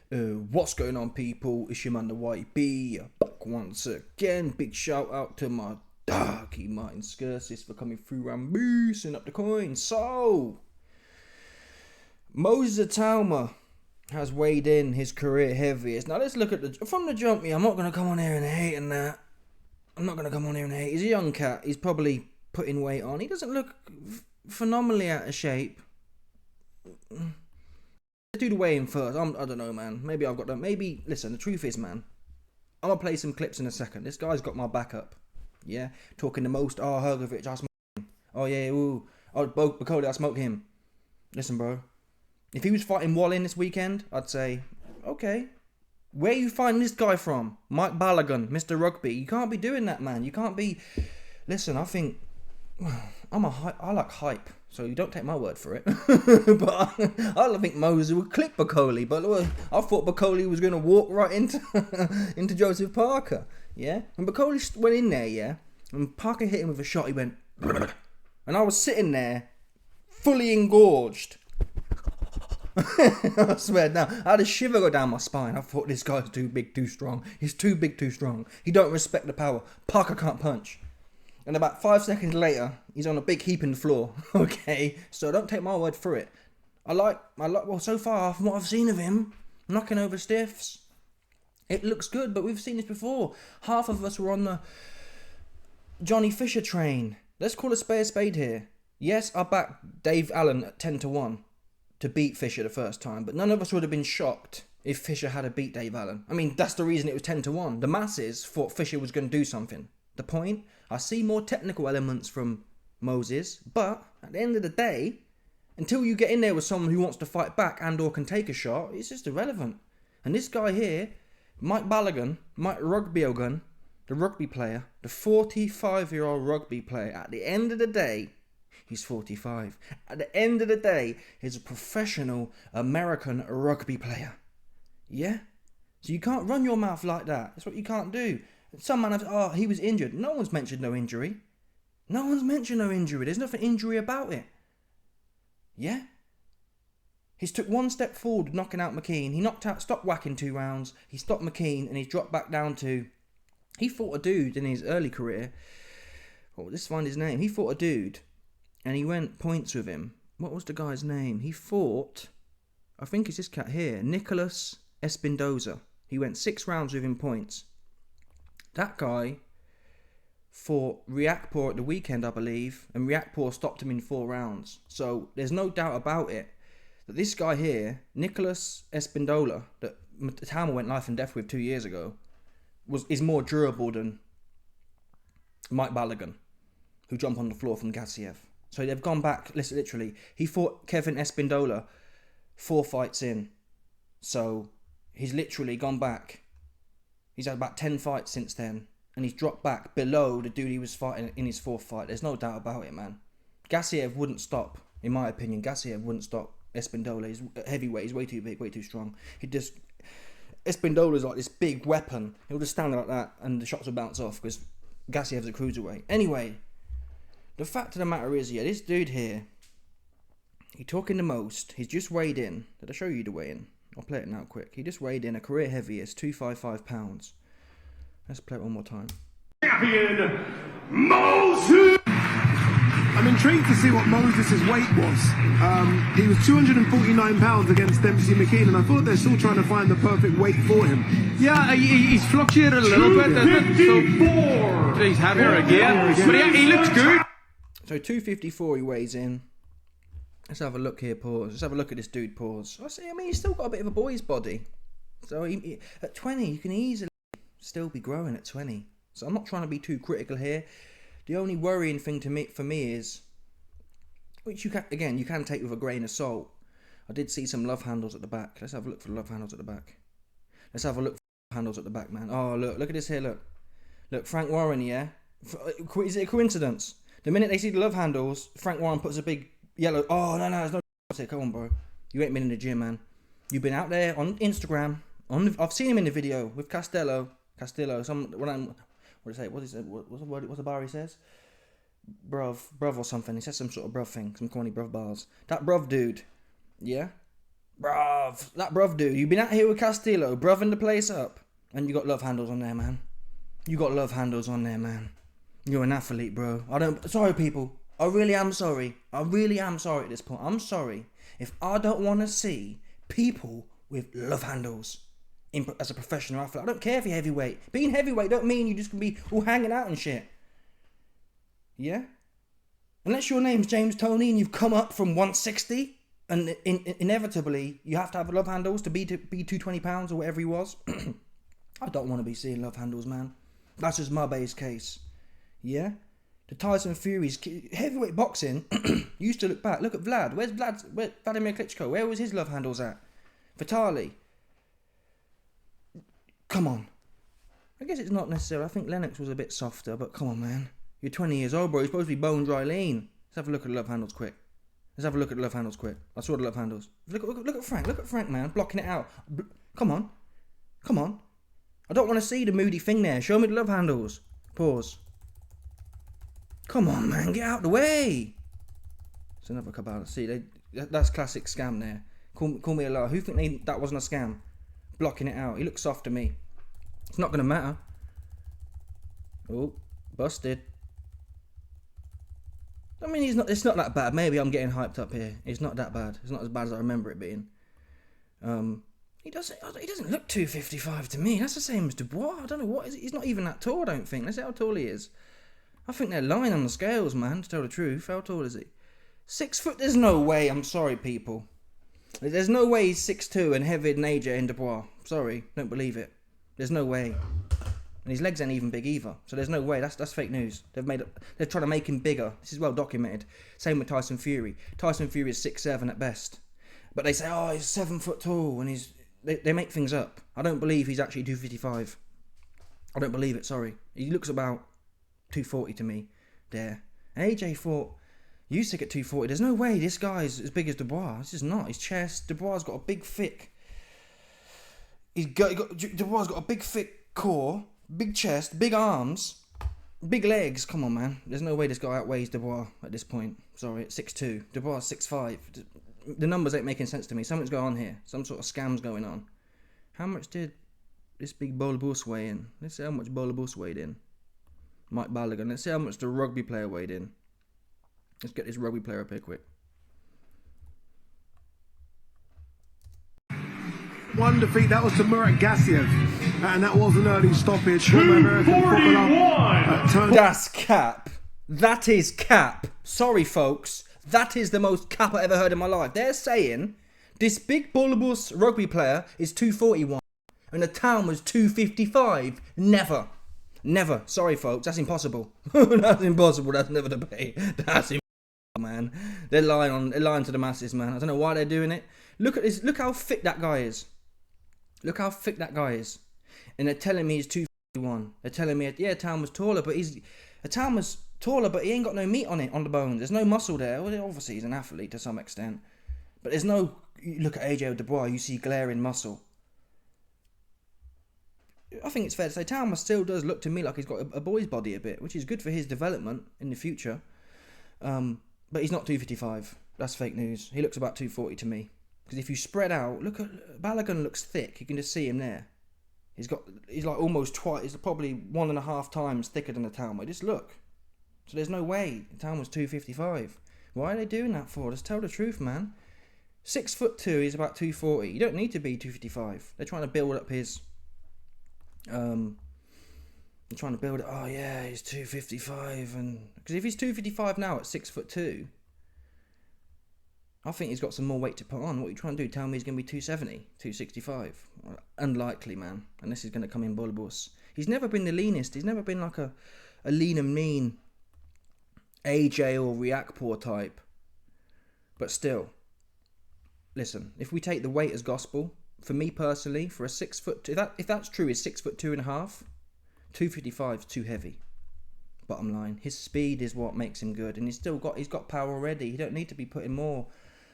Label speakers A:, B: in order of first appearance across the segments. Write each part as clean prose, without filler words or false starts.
A: What's going on, people? It's your man, the YB, back once again. Big shout out to my doggy Martin Skirsis for coming through and boosting up the coin. So, Moses Itauma has weighed in his career heaviest. Now let's look at from the jump. I'm not going to come on here and hate and that. I'm not going to come on here and hate. He's a young cat. He's probably putting weight on. He doesn't look phenomenally out of shape. Let's do the weigh-in first. I don't know, man. Maybe I've got that. Maybe, listen, the truth is, man, I'm going to play some clips in a second. This guy's got my back up. Yeah? Talking the most. Oh, Hergovich, I smoked him. Oh, yeah, ooh. Oh, Bokoli, I smoked him. Listen, bro. If he was fighting Wallin this weekend, I'd say, okay. Where you find this guy from? Mike Balogun, Mr. Rugby. You can't be doing that, man. You can't be... Listen, I think... I like hype, so you don't take my word for it. But I think Moses would clip Bokoli, but I thought Bokoli was going to walk right into into Joseph Parker, yeah? And Bokoli went in there, yeah? And Parker hit him with a shot, he went... And I was sitting there, fully engorged. I swear now, I had a shiver go down my spine. I thought this guy's too big, too strong. He's too big, too strong. He don't respect the power. Parker can't punch. And about 5 seconds later, he's on a big heap in the floor. Okay, so don't take my word for it. Well, so far, from what I've seen of him, knocking over stiffs, it looks good, but we've seen this before. Half of us were on the Johnny Fisher train. Let's call a spade here. Yes, I backed Dave Allen at 10-1 to beat Fisher the first time, but none of us would have been shocked if Fisher had beat Dave Allen. I mean, that's the reason it was 10-1. The masses thought Fisher was going to do something. The point, I see more technical elements from Moses, but at the end of the day, until you get in there with someone who wants to fight back and or can take a shot, it's just irrelevant. And this guy here, Mike Balogun, the rugby player, the 45-year-old rugby player, at the end of the day, he's 45. At the end of the day, he's a professional American rugby player. Yeah? So you can't run your mouth like that. That's what you can't do. Some man has, he was injured. No one's mentioned no injury. No one's mentioned no injury. There's nothing injury about it. Yeah? He's took one step forward knocking out McKean. He stopped whacking 2 rounds. He stopped McKean and he's dropped back down to... He fought a dude in his early career. Oh, let's find his name. He fought a dude and he went points with him. What was the guy's name? He fought... I think it's this cat here. Nicholas Espindoza. He went 6 rounds with him points. That guy fought Riakporhe at the weekend, I believe, and Riakporhe stopped him in 4 rounds. So there's no doubt about it that this guy here, Nicholas Espindola, that Itauma went life and death with 2 years ago, is more durable than Mike Balogun, who jumped on the floor from Gassiev. So they've gone back, literally. He fought Kevin Espindola 4 fights in. So he's literally gone back. He's had about 10 fights since then. And he's dropped back below the dude he was fighting in his 4th fight. There's no doubt about it, man. Gassiev wouldn't stop, in my opinion. Gassiev wouldn't stop Espindola. He's heavyweight. He's way too big, way too strong. Espindola's like this big weapon. He'll just stand like that and the shots will bounce off because Gassiev's a cruiserweight. Anyway, the fact of the matter is, yeah, this dude here, he's talking the most. He's just weighed in. Did I show you the weigh-in? I'll play it now quick. He just weighed in a career heaviest, 255 pounds. Let's play it one more time.
B: Champion Moses! I'm intrigued to see what Moses' weight was. He was 249 pounds against Dempsey McKean, and I thought they're still trying to find the perfect weight for him.
C: Yeah, he's fluctuated a little bit, isn't it? So he's heavier again. But he looks good.
A: So 254 he weighs in. Let's have a look here, pause. Let's have a look at this dude, pause. I mean, he's still got a bit of a boy's body. So at 20, you can easily still be growing at 20. So I'm not trying to be too critical here. The only worrying thing for me is, which you can take with a grain of salt. I did see some love handles at the back. Let's have a look for the love handles at the back. Let's have a look for the handles at the back, man. Oh, look at this here, look, Frank Warren, yeah? Is it a coincidence? The minute they see the love handles, Frank Warren puts a big yellow... Oh, no, there's no... Come on, bro. You ain't been in the gym, man. You've been out there on Instagram. I've seen him in the video with Castillo. What is it? What's the bar he says? Bruv or something. He says some sort of bruv thing. Some corny bruv bars. That bruv dude, yeah? Bruv, that bruv dude. You've been out here with Castillo, broving the place up. And you got love handles on there, man. You got love handles on there, man. You're an athlete, bro. Sorry, people. I really am sorry. I really am sorry at this point. I'm sorry if I don't want to see people with love handles as a professional athlete. I don't care if you're heavyweight. Being heavyweight don't mean you just can be all hanging out and shit. Yeah? Unless your name's James Toney and you've come up from 160 and inevitably you have to have love handles to be 220 pounds or whatever he was. I don't want to be seeing love handles, man. That's just my base case. Yeah? The Tyson Fury's heavyweight boxing used to look back. Look at Vlad. Where's Vladimir Klitschko? Where was his love handles at? Vitali. Come on. I guess it's not necessarily. I think Lennox was a bit softer, but come on, man. You're 20 years old, bro. You're supposed to be bone dry lean. Let's have a look at the love handles quick. I saw the love handles. Look at Frank. Look at Frank, man. Blocking it out. Come on. I don't want to see the moody thing there. Show me the love handles. Pause. Come on, man. Get out the way. It's another Kabbalah. See, that's classic scam there. Call me a liar. Who think that wasn't a scam? Blocking it out. He looks soft to me. It's not going to matter. Oh, busted. I mean, it's not that bad. Maybe I'm getting hyped up here. It's not that bad. It's not as bad as I remember it being. He doesn't look 255 to me. That's the same as Dubois. I don't know what is it. He's not even that tall, I don't think. Let's see how tall he is. I think they're lying on the scales, man, to tell the truth. How tall is he? 6 foot? There's no way. I'm sorry, people. There's no way he's 6'2" and heavier than AJ and Dubois. Sorry, don't believe it. There's no way. And his legs ain't even big either. So there's no way. That's fake news. They're trying to make him bigger. This is well documented. Same with Tyson Fury. Tyson Fury is 6'7" at best. But they say, oh, he's 7 foot tall, and they make things up. I don't believe he's actually 255. I don't believe it, sorry. He looks about 240 to me there. And AJ fought Usyk at 240. There's no way this guy's as big as Dubois. This is not. His chest. Dubois got a big thick. Dubois got a big thick core, big chest, big arms, big legs. Come on, man. There's no way this guy outweighs Dubois at this point. Sorry, at 6'2". Dubois 6'5". The numbers ain't making sense to me. Something's going on here. Some sort of scam's going on. How much did this big Bolabus weigh in? Let's see how much Bolabus weighed in. Mike Balogun. Let's see how much the rugby player weighed in. Let's get this rugby player up here quick.
B: One defeat, that was to Murat Gassiev, and that was an early stoppage. 241!
A: That's cap. That is cap. Sorry, folks. That is the most cap I ever heard in my life. They're saying this big Bolabus rugby player is 241 and the town was 255. Never. Sorry, folks. That's impossible. That's impossible. That's never the pay. That's impossible, man. They're lying to the masses, man. I don't know why they're doing it. Look at this. Look how thick that guy is. And they're telling me he's 251. They're telling me, yeah, Town was taller, but he ain't got no meat on the bones. There's no muscle there. Well, obviously, he's an athlete to some extent. But there's no... You look at AJ Dubois, you see glaring muscle. I think it's fair to say Town still does look to me like he's got a boy's body a bit, which is good for his development in the future. But he's not 255. That's fake news. He looks about 240 to me. Because if you spread out, look at... Balogun looks thick. You can just see him there. He's like almost twice... He's probably 1.5 times thicker than the Itauma. Just look. So there's no way the Itauma was 255. Why are they doing that for? Just tell the truth, man. 6'2", he's about 240. You don't need to be 255. They're trying to build up his... They're trying to build it. Oh yeah, he's 255, and because if he's 255 now at 6'2", I think he's got some more weight to put on. What are you trying to do? Tell me he's going to be 270, 265? Unlikely, man. Unless he's going to come in Bolabus. He's never been the leanest. He's never been like a lean and mean AJ or Riakporhe type. But still, listen. If we take the weight as gospel, for me personally, for a 6 foot, if that's true, is 6'2.5", 255 is too heavy. Bottom line, his speed is what makes him good, and he's got power already. He don't need to be putting more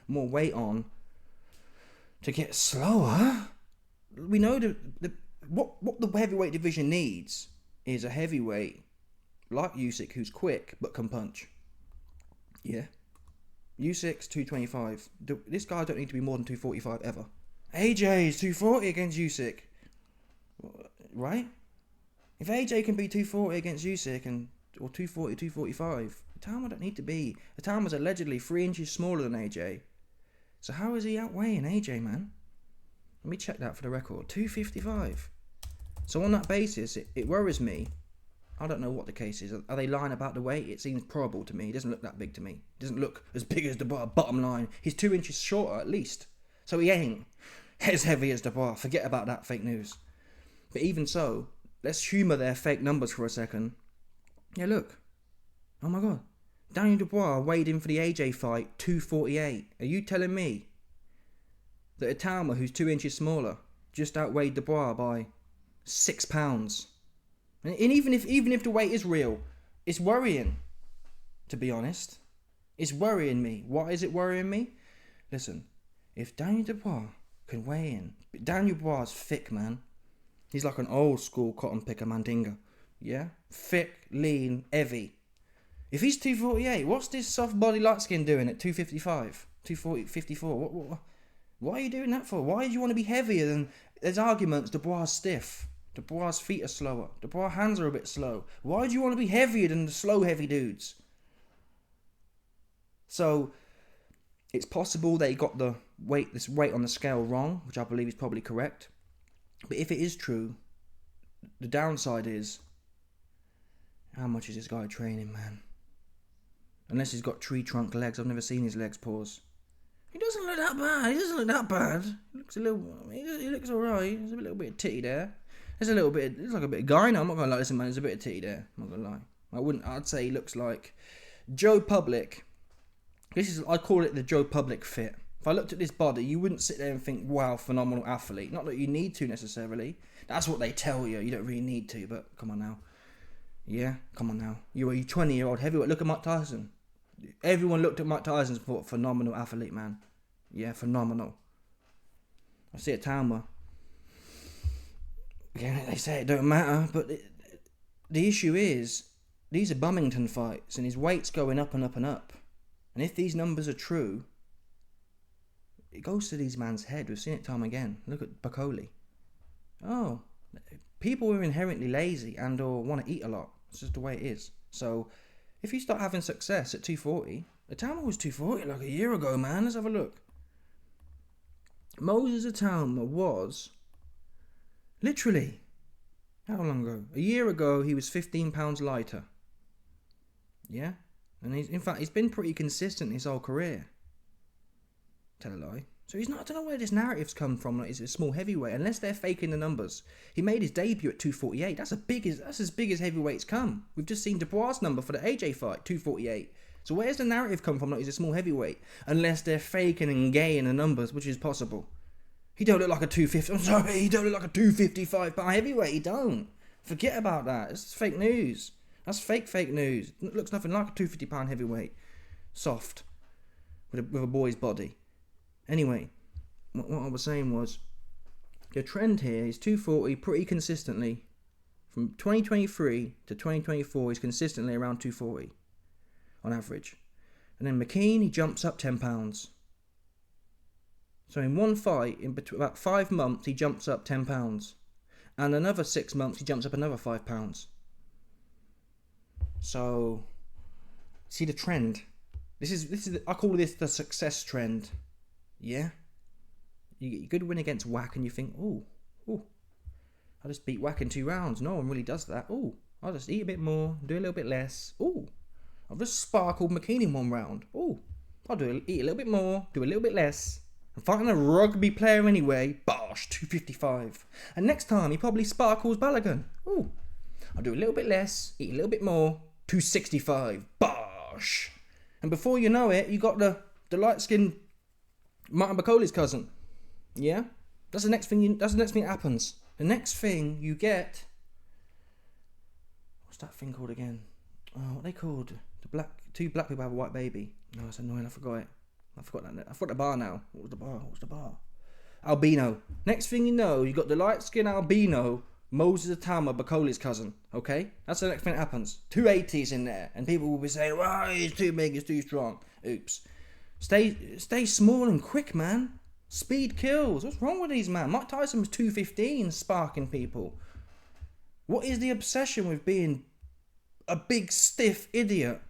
A: weight on to get slower. We know what the heavyweight division needs is a heavyweight like Usyk who's quick but can punch. Yeah, Usyk's 225. This guy don't need to be more than 245 ever. AJ is 240 against Usyk. Right? If AJ can be 240 against Usyk or 240, 245, Itauma don't need to be. Itauma's allegedly 3 inches smaller than AJ. So how is he outweighing AJ, man? Let me check that for the record. 255. So on that basis, it worries me. I don't know what the case is. Are they lying about the weight? It seems probable to me. He doesn't look that big to me. He doesn't look as big as Dubois. Bottom line, he's 2 inches shorter at least. So he ain't as heavy as Dubois. Forget about that fake news. But even so, let's humour their fake numbers for a second. Yeah, look. Oh my god. Daniel Dubois weighed in for the AJ fight 248. Are you telling me that Itauma, who's 2 inches smaller, just outweighed Dubois by 6 pounds? And even if the weight is real, it's worrying, to be honest. It's worrying me. Why is it worrying me? Listen, if Daniel Dubois can weigh in, Daniel Dubois is thick, man. He's like an old school cotton picker Mandinga. Yeah? Thick, lean, heavy. If he's 248, what's this soft body light skin doing at 255? 240, 54? What are you doing that for? Why do you want to be heavier than... There's arguments, Dubois is stiff. Dubois' feet are slower. Dubois' hands are a bit slow. Why do you want to be heavier than the slow heavy dudes? So, it's possible they got this weight on the scale wrong, which I believe is probably correct. But if it is true, the downside is, how much is this guy training, man? Unless he's got tree trunk legs. I've never seen his legs, pause. He doesn't look that bad. He looks a little... He looks alright. There's a little bit of titty there. There's like a bit of gyno. I'm not gonna lie, listen, man. There's a bit of titty there. I'm not gonna lie. I'd say he looks like Joe Public. I call it the Joe Public fit. If I looked at this body, you wouldn't sit there and think, wow, phenomenal athlete. Not that you need to necessarily. That's what they tell you. You don't really need to, but come on now. Yeah, come on now. You're a 20-year-old heavyweight. Look at Mike Tyson. Everyone looked at Mike Tyson and thought, phenomenal athlete, man. Yeah, phenomenal. I see Itauma. Again, they say it don't matter, but the issue is, these are Bummington fights, and his weight's going up and up and up. And if these numbers are true, it goes to these man's head. We've seen it time again. Look at Bakoli. Oh, people are inherently lazy and or want to eat a lot. It's just the way it is. So, if you start having success at 240, Itauma was 240 like a year ago, man. Let's have a look. Moses Itauma was, literally, how long ago? A year ago, he was 15 pounds lighter. Yeah? And he's been pretty consistent his whole career. Tell a lie. So he's not, I don't know where this narrative's come from, like he's a small heavyweight, unless they're faking the numbers. He made his debut at 248. That's as big as heavyweights come. We've just seen Dubois' number for the AJ fight, 248. So where's the narrative come from, like he's a small heavyweight? Unless they're faking and gaying the numbers, which is possible. He don't look like a 250. I'm sorry, he don't look like a 255 pound heavyweight. He don't. Forget about that. It's fake news. That's fake news. It looks nothing like a 250 pound heavyweight. Soft. With a boy's body. Anyway, what I was saying was, the trend here is 240 pretty consistently. From 2023 to 2024, he's consistently around 240 on average. And then McKean, he jumps up 10 pounds. So in one fight, in about 5 months, he jumps up 10 pounds. And another 6 months, he jumps up another 5 pounds. So, see the trend. This is I call this the success trend. Yeah? You get a good win against Wack and you think, oh, I just beat Wack in 2 rounds. No one really does that. Oh, I'll just eat a bit more, do a little bit less. Oh, I've just sparkled McKean in 1 round. Oh, I'll eat a little bit more, do a little bit less. I'm fighting a rugby player anyway. Bosh, 255. And next time he probably sparkles Balogun. Oh, I'll do a little bit less, eat a little bit more. 265. Bosh. And before you know it, you got the light-skinned Martin Bakoli's cousin. Yeah? That's the next thing that happens. The next thing you get, what's that thing called again? Oh, what are they called? Two black people have a white baby. No, that's annoying, I forgot it. I forgot the bar now. What was the bar? Albino. Next thing you know, you got the light-skinned albino Moses Itauma, Bakoli's cousin. Okay? That's the next thing that happens. 280s in there. And people will be saying, well, he's too big, he's too strong. Oops. Stay small and quick, man. Speed kills. What's wrong with these, man? Mike Tyson was 215 sparking people. What is the obsession with being a big, stiff idiot?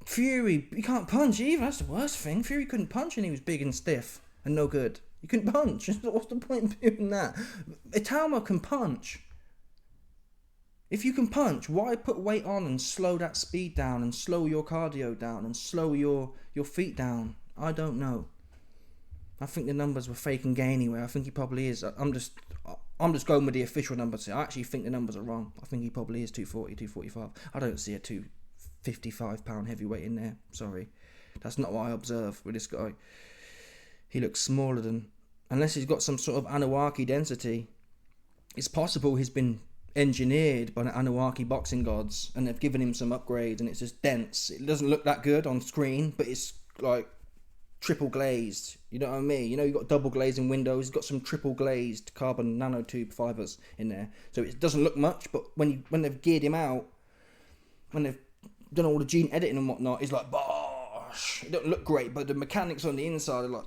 A: Fury, he can't punch either. That's the worst thing. Fury couldn't punch and he was big and stiff and no good. He couldn't punch. What's the point of doing that? Itauma can punch. If you can punch, why put weight on and slow that speed down and slow your cardio down and slow your feet down? I don't know. I think the numbers were fake and gay anyway. I think he probably is. I'm just going with the official numbers. I actually think the numbers are wrong. I think he probably is 240, 245. I don't see a 255 pound heavyweight in there. Sorry. That's not what I observe with this guy. He looks smaller than... Unless he's got some sort of Anunnaki density. It's possible he's been engineered by the Anunnaki boxing gods and they've given him some upgrades and it's just dense. It doesn't look that good on screen, but it's like triple glazed. You know what I mean? You know, you've got double glazing windows, you've got some triple glazed carbon nanotube fibers in there. So it doesn't look much, but when they've geared him out, when they've done all the gene editing and whatnot, he's like, bosh. It don't look great, but the mechanics on the inside are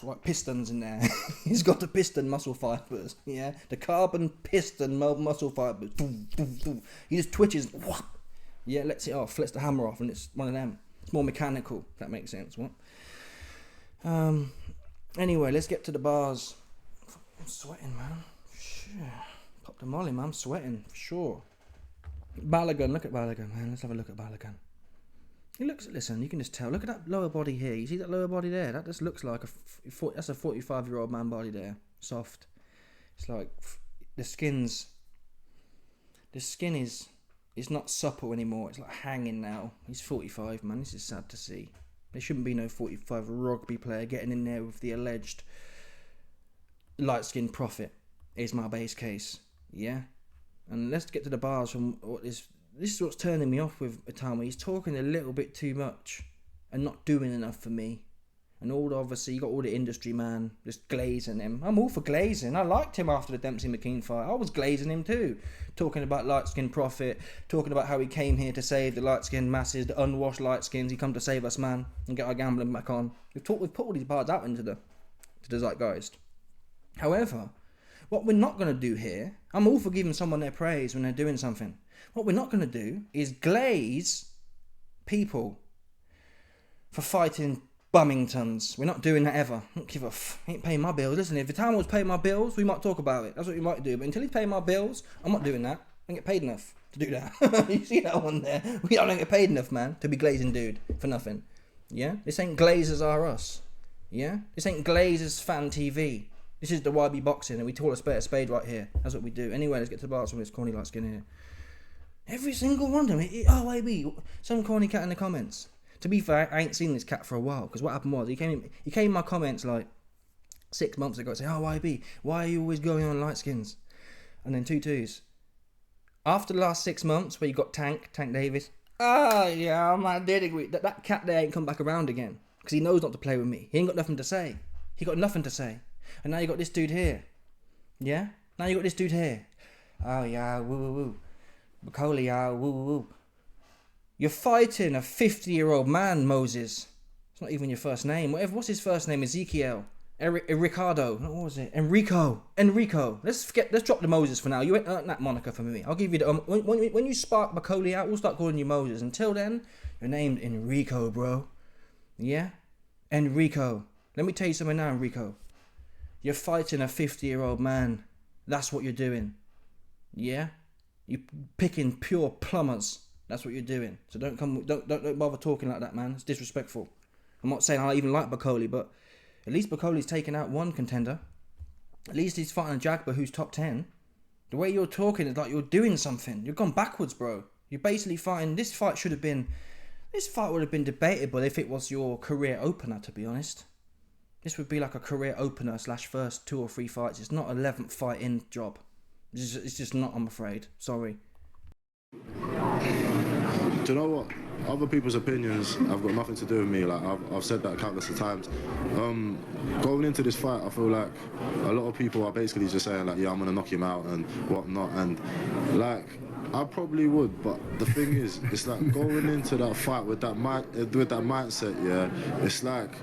A: like pistons in there. He's got the piston muscle fibers, yeah, the carbon piston muscle fibers. Boom, boom, boom. He just twitches, yeah, lets it off, lets the hammer off, and it's one of them. It's more mechanical, if that makes sense. What? Anyway, let's get to the bars. I'm sweating, man. Sure. Pop the molly, man. I'm sweating, for sure. Balogun, look at Balogun, man. Let's have a look at Balogun. He looks, listen, you can just tell. Look at that lower body here. You see that lower body there? That just looks like that's a 45-year-old man body there. Soft. It's like the skin is not supple anymore. It's like hanging now. He's 45, man. This is sad to see. There shouldn't be no 45 rugby player getting in there with the alleged light-skinned prophet, is my base case. Yeah? And let's get to the bars from what is... This is what's turning me off with Itauma. He's talking a little bit too much and not doing enough for me. And obviously, you got all the industry man just glazing him. I'm all for glazing. I liked him after the Dempsey McKean fight. I was glazing him too. Talking about light-skinned prophet, talking about how he came here to save the light-skinned masses, the unwashed light-skins. He come to save us, man, and get our gambling back on. We've put all these bars out into the zeitgeist. However, what we're not going to do here, I'm all for giving someone their praise when they're doing something. What we're not going to do is glaze people for fighting Bummingtons. We're not doing that ever. I don't give a he ain't paying my bills. Listen, if Itauma was paying my bills, we might talk about it. That's what we might do. But until he's paying my bills, I'm not doing that. I don't get paid enough to do that. You see that one there? I don't get paid enough, man, to be glazing dude for nothing. Yeah? This ain't Glazers Are Us. Yeah? This ain't Glazers Fan TV. This is the YB Boxing, and we call a spade right here. That's what we do. Anyway, let's get to the bars from this corny light skin here. Every single one of them. Oh, YB. Some corny cat in the comments. To be fair, I ain't seen this cat for a while, because what happened was, he came in my comments like 6 months ago and say, oh, YB, why are you always going on light skins? And then 2-2s. After the last 6 months, where you got Tank Davis, oh, yeah, man, did agree. That cat there ain't come back around again, because he knows not to play with me. He ain't got nothing to say. He got nothing to say. And now you got this dude here. Yeah? Now you got this dude here. Oh, yeah, woo, woo, woo. Macaulay, yeah, woo, woo, woo. You're fighting a 50-year-old man, Moses. It's not even your first name. What's his first name? Ezekiel. Ricardo. What was it? Enrico. Let's drop the Moses for now. You ain't earned that moniker for me. I'll give you the... when you spark Macaulay out, we'll start calling you Moses. Until then, you're named Enrico, bro. Yeah? Enrico. Let me tell you something now, Enrico. You're fighting a 50-year-old man. That's what you're doing. Yeah? You're picking pure plumbers. That's what you're doing. So don't bother talking like that, man. It's disrespectful. I'm not saying I even like Macaulay, but at least Macaulay's taken out one contender. At least he's fighting a Jagba who's top 10. The way you're talking is like you're doing something. You've gone backwards, bro. You're basically fighting... This fight would have been debatable if it was your career opener, to be honest. This would be like a career opener / first 2 or 3 fights. It's not 11th fight in job. It's just not, I'm afraid. Sorry.
D: Do you know what? Other people's opinions have got nothing to do with me. Like I've said that countless of times. Going into this fight, I feel like a lot of people are basically just saying like, yeah, I'm gonna knock him out and whatnot. And like I probably would, but the thing is, it's like going into that fight with that mindset. Yeah, it's like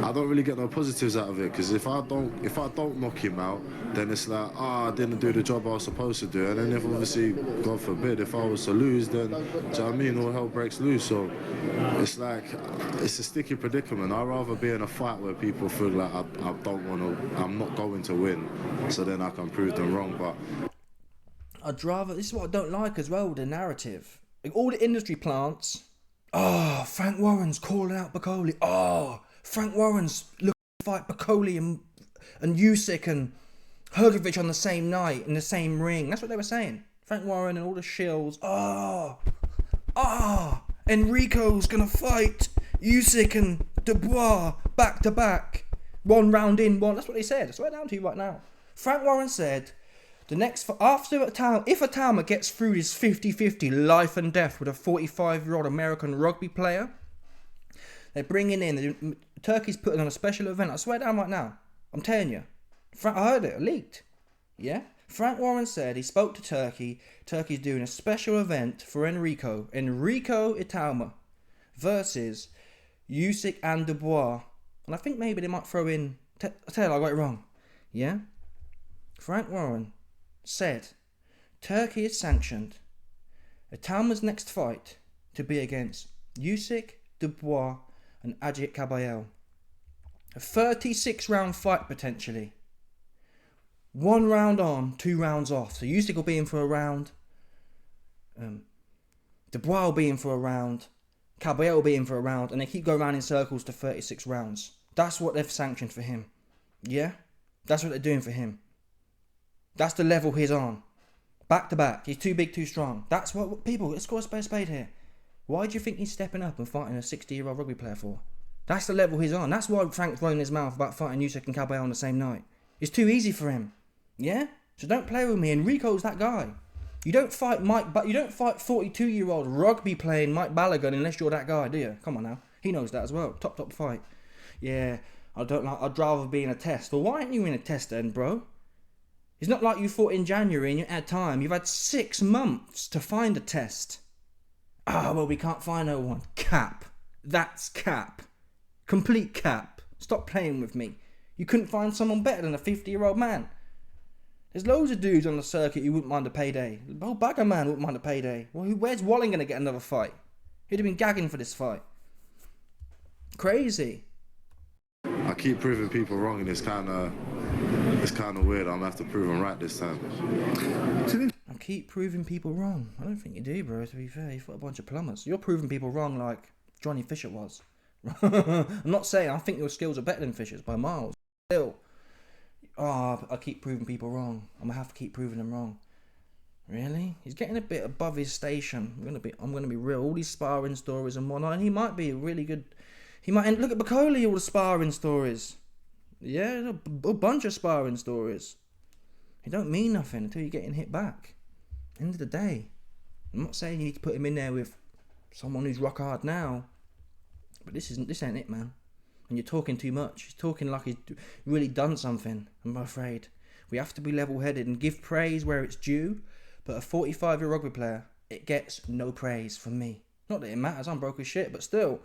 D: I don't really get no positives out of it, because if I don't knock him out, then it's like, I didn't do the job I was supposed to do. And then if obviously, God forbid, if I was to lose, then, do you know what I mean, all hell breaks loose. So it's like, it's a sticky predicament. I'd rather be in a fight where people feel like I'm not going to win, so then I can prove them wrong. But
A: I'd rather, this is what I don't like as well, the narrative. Like, all the industry plants, oh, Frank Warren's calling out Bacoli. Oh, Frank Warren's looking to fight Bacoli and Usyk and Hrgovic on the same night in the same ring. That's what they were saying. Frank Warren and all the shills. Enrico's gonna fight Usyk and Dubois back to back. 1 round in, one. That's what they said. I swear down to you right now. Frank Warren said, if Itauma gets through this 50-50 life and death with a 45-year-old American rugby player, they're bringing in, Turkey's putting on a special event. I swear down right now. I'm telling you. I heard it leaked. Yeah? Frank Warren said he spoke to Turkey. Turkey's doing a special event for Enrico Itauma versus Usyk and Dubois. And I think maybe they might throw in, I tell you, I got it wrong. Yeah? Frank Warren said Turkey is sanctioned Itauma's next fight to be against Usyk, Dubois and Ajit Kabayel. A 36-round fight potentially. 1 round on, 2 rounds off. So Usyk will be in for a round. Dubois will be in for a round. Kabayel will be in for a round. And they keep going around in circles to 36 rounds. That's what they've sanctioned for him. Yeah? That's what they're doing for him. That's the level he's on. Back to back. He's too big, too strong. That's what people, let's call a spade here. Why do you think he's stepping up and fighting a 60-year-old rugby player for? That's the level he's on. That's why Frank's running his mouth about fighting Usyk and Kabayel on the same night. It's too easy for him. Yeah? So don't play with me. Enrico's that guy. You don't fight 42-year-old rugby playing Mike Balogun unless you're that guy, do you? Come on now. He knows that as well. Top fight. Yeah, I'd rather be in a test. Well, why aren't you in a test then, bro? It's not like you fought in January and you had time. You've had 6 months to find a test. Well, we can't find no one. Cap. That's cap. Complete cap. Stop playing with me. You couldn't find someone better than a 50-year-old man. There's loads of dudes on the circuit who wouldn't mind a payday. The whole bag of man wouldn't mind a payday. Well, where's Walling going to get another fight? He'd have been gagging for this fight. Crazy.
D: I keep proving people wrong, and it's kind of weird. I'm gonna have to prove them right this time.
A: I keep proving people wrong. I don't think you do, bro. To be fair, you've got a bunch of plumbers. You're proving people wrong like Johnny Fisher was. I'm not saying I think your skills are better than Fisher's by miles. Still, I keep proving people wrong. I'm gonna have to keep proving them wrong. Really? He's getting a bit above his station. I'm gonna be real. All these sparring stories and whatnot, and he might be a really good. He might look at Bacoli, all the sparring stories. Yeah, a bunch of sparring stories. They don't mean nothing until you're getting hit back. End of the day, I'm not saying you need to put him in there with someone who's rock hard now, but this ain't it, man. And you're talking too much. He's talking like he's really done something. I'm afraid we have to be level-headed and give praise where it's due. But a 45-year rugby player, it gets no praise from me. Not that it matters. I'm broke as shit, but still.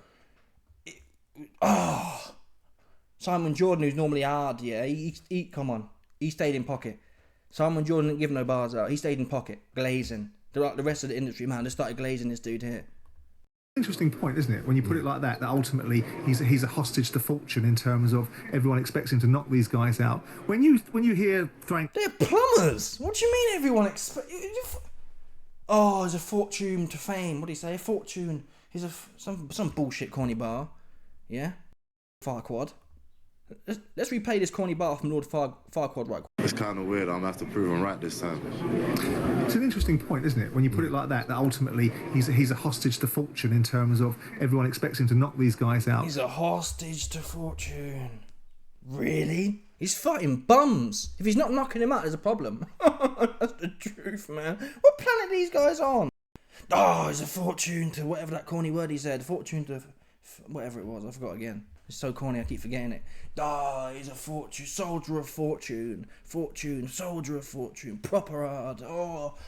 A: Simon Jordan, who's normally hard, yeah, he come on. He stayed in pocket. Simon Jordan didn't give no bars out. He stayed in pocket, glazing. The rest of the industry, man, they started glazing this dude here.
E: Interesting point, isn't it? When you put it like that ultimately he's a hostage to fortune in terms of everyone expects him to knock these guys out. When you hear Frank,
A: they're plumbers. What do you mean everyone expects? Oh, there's a fortune to fame. What do you say? A fortune. He's some bullshit corny bar. Yeah, Farquad. Let's replay this corny bar from Lord Farquad right.
D: It's kind of weird. I'm gonna have to prove them right this time.
E: It's an interesting point, isn't it? When you put it like that ultimately he's a hostage to fortune in terms of everyone expects him to knock these guys out.
A: He's a hostage to fortune. Really? He's fighting bums. If he's not knocking him out, there's a problem. That's the truth, man. What planet are these guys on? Oh, he's a fortune to whatever that corny word he said. Fortune to whatever it was. I forgot again. It's so corny, I keep forgetting it. He's a fortune, soldier of fortune, soldier of fortune, proper hard.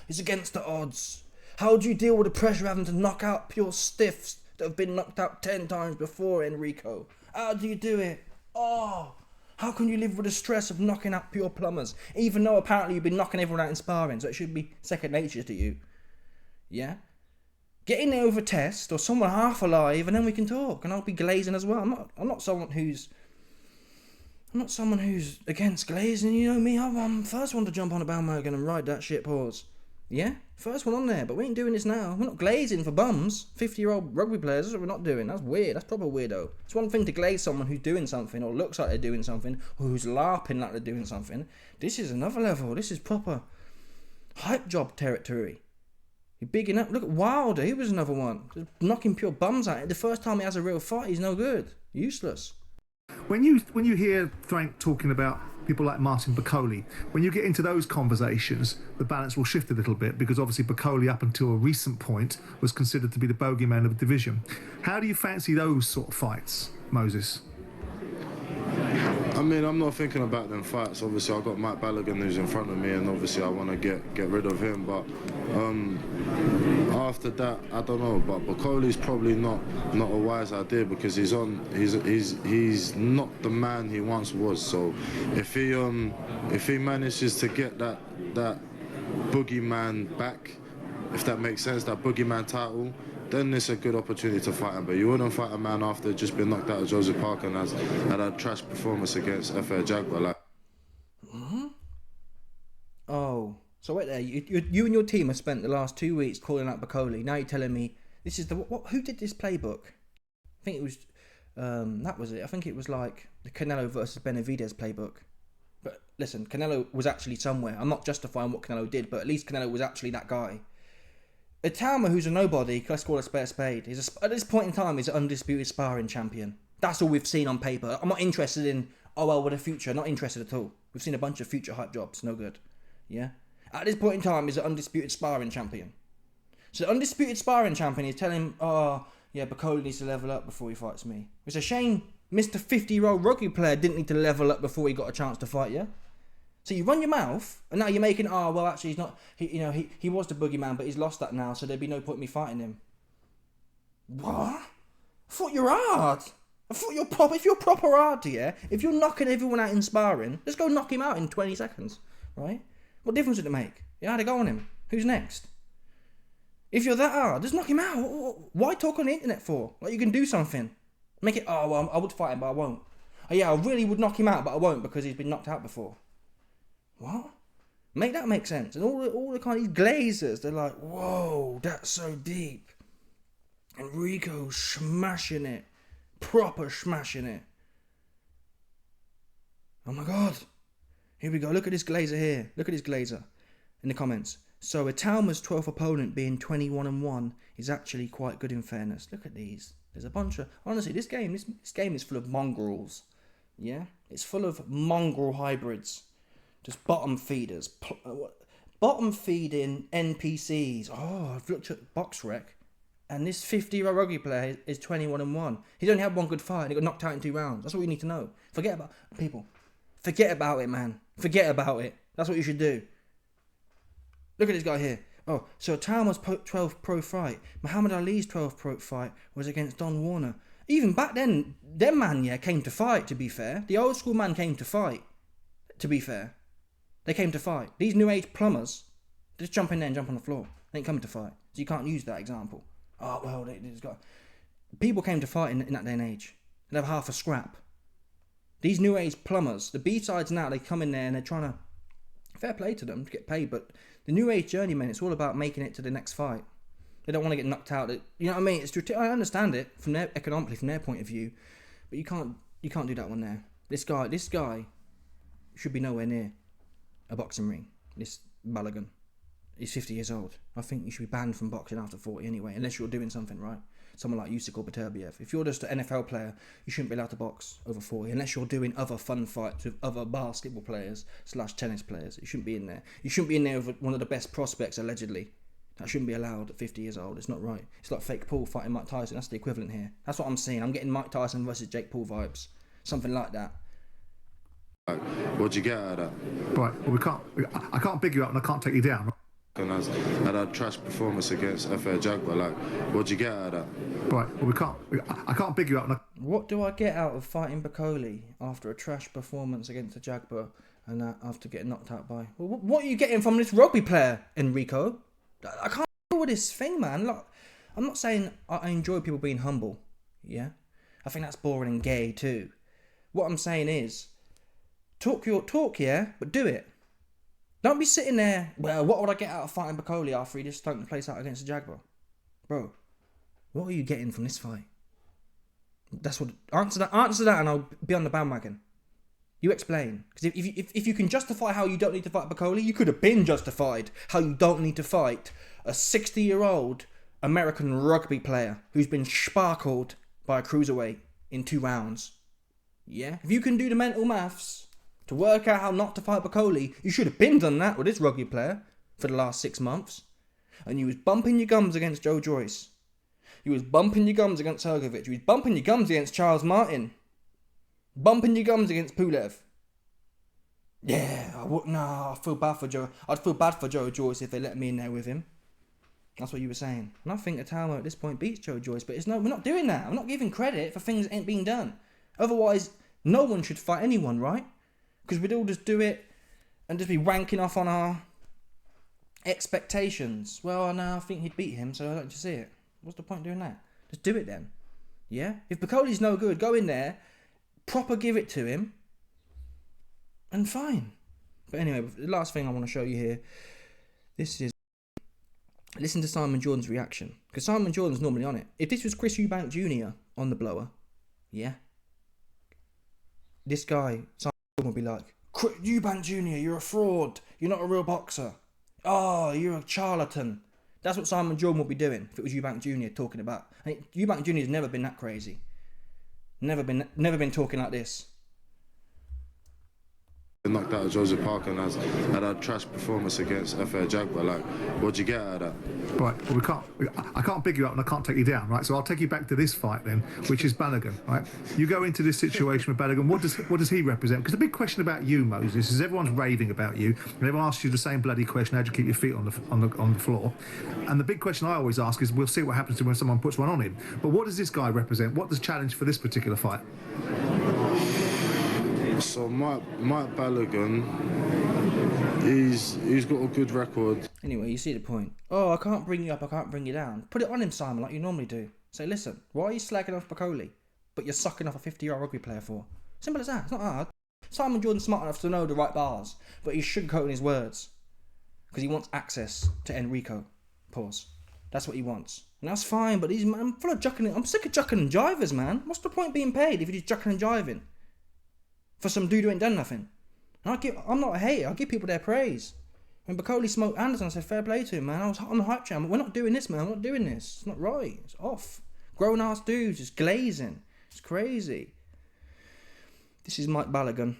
A: He's against the odds. How do you deal with the pressure of having to knock out pure stiffs that have been knocked out 10 times before, Enrico? How do you do it? Oh, how can you live with the stress of knocking out pure plumbers, even though apparently you've been knocking everyone out in sparring, so it should be second nature to you? Yeah? Get in there with a test or someone half alive, and then we can talk, and I'll be glazing as well. I'm not someone who's against glazing. You know me, I'm first one to jump on a bandwagon and ride that shit horse. Yeah? First one on there, but we ain't doing this now. We're not glazing for bums. 50-year-old rugby players, that's what we're not doing. That's weird. That's proper weirdo. It's one thing to glaze someone who's doing something, or looks like they're doing something, or who's LARPing like they're doing something. This is another level. This is proper hype job territory. You're bigging up. Look at Wilder. He was another one. Just knocking pure bums at it. The first time he has a real fight, he's no good. Useless.
E: When you hear Frank talking about people like Martin Boccoli, when you get into those conversations, the balance will shift a little bit, because obviously Boccoli, up until a recent point, was considered to be the bogeyman of the division. How do you fancy those sort of fights, Moses?
D: I mean, I'm not thinking about them fights. Obviously, I've got Mike Balogun who's in front of me, and obviously I want to get rid of him. But after that, I don't know. But Boccoli's probably not a wise idea, because he's not the man he once was. So if he manages to get that boogeyman back, if that makes sense, that boogeyman title, then it's a good opportunity to fight him. But you wouldn't fight a man after just been knocked out of Joseph Parker and had a trash performance against FA Jaguar. Like.
A: Oh, so wait there. You and your team have spent the last 2 weeks calling out Boccoli. Now you're telling me this is who did this playbook? I think it was that was it. I think it was like the Canelo versus Benavidez playbook. But listen, Canelo was actually somewhere. I'm not justifying what Canelo did, but at least Canelo was actually that guy. Itauma, who's a nobody, let's call a spade a spade, at this point in time, he's an undisputed sparring champion. That's all we've seen on paper. I'm not interested in, with the future. Not interested at all. We've seen a bunch of future hype jobs. No good. Yeah? At this point in time, he's an undisputed sparring champion. So the undisputed sparring champion is telling him, Boccoli needs to level up before he fights me. It's a shame Mr. 50-year-old rugby player didn't need to level up before he got a chance to fight you. So you run your mouth, and now you're making, actually he's not, he was the boogeyman, but he's lost that now, so there'd be no point in me fighting him. What? I thought you're hard. I thought you're proper, if you're proper hard, yeah, if you're knocking everyone out in sparring, let's go knock him out in 20 seconds, right? What difference would it make? You had to go on him. Who's next? If you're that hard, just knock him out. Why talk on the internet for? Like, you can do something. Make it, I would fight him, but I won't. I really would knock him out, but I won't, because he's been knocked out before. What? Make that make sense. And all the kind of these glazers, they're like, whoa, that's so deep. Enrico's smashing it. Proper smashing it. Oh my God. Here we go. Look at this glazer here. Look at this glazer in the comments. So Itauma's 12th opponent being 21-1 is actually quite good in fairness. Look at these. There's a bunch of... Honestly, this game is full of mongrels. Yeah? It's full of mongrel hybrids. Just bottom feeders. Bottom feeding NPCs. Oh, I've looked at BoxRec, and this 50-year-old rugby player is 21-1. He's only had one good fight and he got knocked out in 2 rounds. That's all you need to know. Forget about it, man. Forget about it. That's what you should do. Look at this guy here. Oh, so Itauma's 12th pro fight. Muhammad Ali's 12th pro fight was against Don Warner. Even back then, them man, came to fight, to be fair. The old school man came to fight, to be fair. They came to fight. These new age plumbers, they just jump in there and jump on the floor. They ain't coming to fight. So you can't use that example. They just got... People came to fight in that day and age. They'd have half a scrap. These new age plumbers, the B-sides now, they come in there and they're trying to... Fair play to them to get paid, but the new age journeymen, it's all about making it to the next fight. They don't want to get knocked out. You know what I mean? I understand it from their economically, from their point of view, but you can't do that one there. This guy should be nowhere near a boxing ring. This Balogun. He's 50 years old. I think you should be banned from boxing after 40 anyway, unless you're doing something right. Someone like Usyk or Beterbiev. If you're just an NFL player, you shouldn't be allowed to box over 40, unless you're doing other fun fights with other basketball players / tennis players. You shouldn't be in there. You shouldn't be in there with one of the best prospects, allegedly. That shouldn't be allowed at 50 years old. It's not right. It's like fake Paul fighting Mike Tyson. That's the equivalent here. That's what I'm seeing. I'm getting Mike Tyson versus Jake Paul vibes. Something like that.
D: What'd you get out of that?
E: Right. Well, I can't big you up and I can't take you down.
D: and had a trash performance against FA Jaguar. Like, what'd you get out of that?
E: Right, well, I can't big you up.
A: What do I get out of fighting Bacoli after a trash performance against a Jaguar and after getting knocked out by... Well, what are you getting from this rugby player, Enrico? I can't deal with this thing, man. Look, I'm not saying I enjoy people being humble, yeah? I think that's boring and gay too. What I'm saying is, talk your talk, yeah? But do it. Don't be sitting there, well, what would I get out of fighting Bacoli after he just stunk the place out against the Jaguar? Bro, what are you getting from this fight? That's what... Answer that and I'll be on the bandwagon. You explain. Because if you can justify how you don't need to fight Bacoli, you could have been justified how you don't need to fight a 60-year-old American rugby player who's been sparkled by a cruiserweight in 2 rounds. Yeah? If you can do the mental maths to work out how not to fight Bacoli, you should have been done that with this rugby player for the last 6 months. And you was bumping your gums against Joe Joyce. You was bumping your gums against Hergovic. You was bumping your gums against Charles Martin. Bumping your gums against Pulev. Yeah, I feel bad for Joe. I'd feel bad for Joe Joyce if they let me in there with him. That's what you were saying. And I think Itauma at this point beats Joe Joyce, but we're not doing that. I'm not giving credit for things that ain't being done. Otherwise, no one should fight anyone, right? Because we'd all just do it and just be ranking off on our expectations. Well, no, I think he'd beat him, so I don't just see it. What's the point of doing that? Just do it then. Yeah? If Bacoli's no good, go in there, proper give it to him, and fine. But anyway, the last thing I want to show you here, this is, listen to Simon Jordan's reaction. Because Simon Jordan's normally on it. If this was Chris Eubank Jr. on the blower, yeah, this guy, Simon Jordan, would be like, Eubank Jr., you're a fraud. You're not a real boxer. Oh, you're a charlatan. That's what Simon Jordan would be doing if it was Eubank Jr. talking about. And Eubank Jr. has never been that crazy. Never been talking like this.
D: Knocked out of Joseph Parker and had a trash performance against FA Jaguar. Like, what'd you get out of that?
E: Right, well, I can't big you up and I can't take you down, right? So I'll take you back to this fight then, which is Balogun, right? You go into this situation with Balogun, what does he represent? Because the big question about you, Moses, is everyone's raving about you, and everyone asks you the same bloody question: how do you keep your feet on the floor? And the big question I always ask is, we'll see what happens to when someone puts one on him. But what does this guy represent? What does challenge for this particular fight?
D: So Mike Balogun, he's got a good record.
A: Anyway, you see the point. Oh, I can't bring you up, I can't bring you down. Put it on him, Simon, like you normally do. Say, listen, why are you slagging off Bacoli, but you're sucking off a 50-year-old rugby player for? Simple as that. It's not hard. Simon Jordan's smart enough to know the right bars, but he's sugarcoating his words because he wants access to Enrico. Pause. That's what he wants. And that's fine, but I'm full of jucking. I'm sick of jucking and jivers, man. What's the point being paid if you're just jucking and jiving for some dude who ain't done nothing? And I'm not a hater. I give people their praise. When Bacoli smoked Anderson, I said, fair play to him, man. I was on the hype channel. We're not doing this, man. We're not doing this. It's not right. It's off. Grown-ass dudes just glazing. It's crazy. This is Mike Balogun.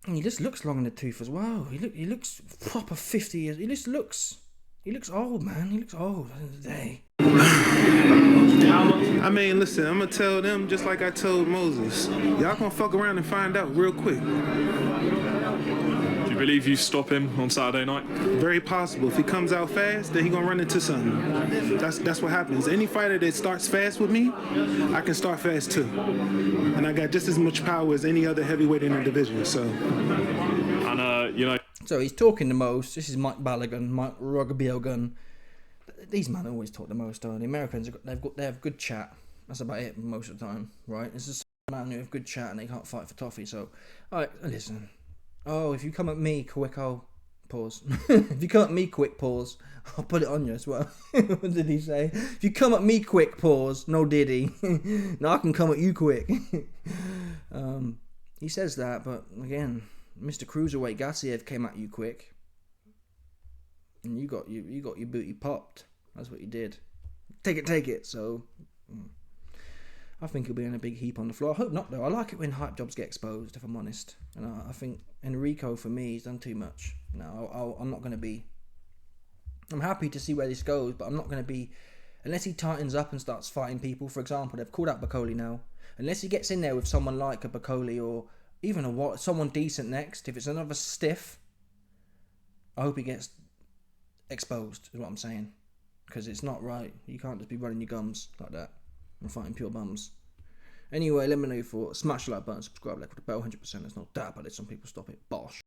A: And he just looks long in the tooth as well. He looks proper 50 years. He looks old, man. He looks old at the end of the day.
B: I mean, listen, I'm gonna tell them just like I told Moses. Y'all gonna fuck around and find out real quick.
F: Do you believe you stop him on Saturday night?
B: Very possible. If he comes out fast, then he gonna run into something. That's what happens. Any fighter that starts fast with me, I can start fast too. And I got just as much power as any other heavyweight in the division. So.
F: And you know.
A: So he's talking the most. This is Mike Balogun, Mike Rugby-O-Gun. These men always talk the most, don't they? The Americans, they have good chat. That's about it most of the time, right? It's just a man who have good chat and they can't fight for toffee. So, alright, listen. Oh, if you come at me quick, I'll pause. If you come at me quick, pause. I'll put it on you as well. What did he say? If you come at me quick, pause. No diddy. No, I can come at you quick. He says that, but again, Mr. Cruiserweight Gassiev came at you quick. And you got your booty popped. That's what you did. Take it. So, I think he'll be in a big heap on the floor. I hope not, though. I like it when hype jobs get exposed, if I'm honest. And I think Enrico, for me, he's done too much. No, I'm not going to be... I'm happy to see where this goes, but I'm not going to be... Unless he tightens up and starts fighting people. For example, they've called out Bacoli now. Unless he gets in there with someone like a Bacoli or even someone decent next. If it's another stiff, I hope he gets exposed, is what I'm saying. Because it's not right. You can't just be running your gums like that and fighting pure bums. Anyway, let me know your thoughts. Smash the like button, subscribe, like with the bell, 100%. There's no doubt about it. Some people stop it. Bosh.